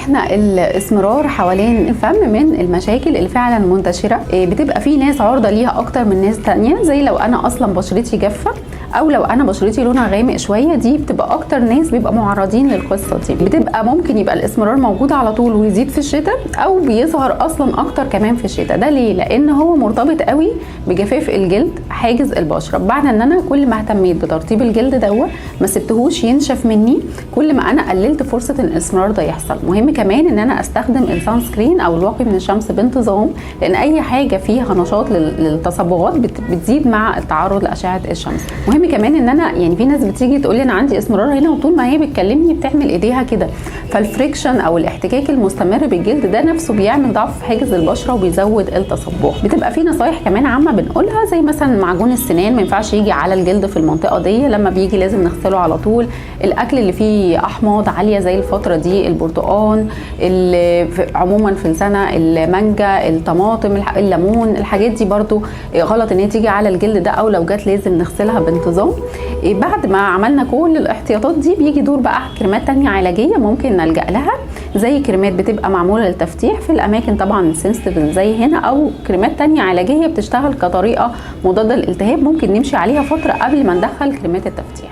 احنا الاسمرار حوالين الفم من المشاكل اللي فعلا منتشره، بتبقى في ناس عرضه ليها اكتر من ناس تانية، زي لو انا اصلا بشرتي جافه او لو انا بشرتي لونها غامق شويه، دي بتبقى اكتر ناس بيبقى معرضين للقصه دي. بتبقى ممكن يبقى الاسمرار موجود على طول ويزيد في الشتاء، او بيظهر اصلا اكتر كمان في الشتاء. ده ليه؟ لان هو مرتبط قوي بجفاف الجلد، حاجز البشره. بمعنى ان انا كل ما اهتميت بترطيب الجلد ما سبتهوش ينشف مني، كل ما انا قللت فرصه ان الاسمرار ده يحصل. مهم كمان ان انا استخدم السان سكرين او الواقي من الشمس بانتظام، لان اي حاجه فيها نشاط للتصبغات بتزيد مع التعرض لاشعه الشمس. مهم كمان ان انا يعني في ناس بتيجي تقول لي انا عندي اسمرار هنا، وطول ما هي بتكلمني بتعمل ايديها كده، فالفريكشن او الاحتكاك المستمر بالجلد ده نفسه بيعمل ضعف في حاجز البشره وبيزود التصبغ. بتبقى في نصايح كمان عامه بنقولها، زي مثلا معجون السنان ما ينفعش يجي على الجلد في المنطقه دي، لما بيجي لازم نغسله على طول. الاكل اللي فيه احماض عاليه زي الفتره دي، البرتقال، عموما في السنه، المانجا، الطماطم، الليمون، الحاجات دي برضو غلط ان هي تيجي على الجلد ده، او لو جت لازم نغسلها بانتظام. بعد ما عملنا كل الاحتياطات دي بيجي دور بقى كريمات تانية علاجيه ممكن نلجأ لها، زي كريمات بتبقى معموله للتفتيح في الاماكن طبعا سنسيتيف زي هنا، او كريمات تانية علاجيه بتشتغل كطريقه مضاده للالتهاب، ممكن نمشي عليها فتره قبل ما ندخل كريمات التفتيح.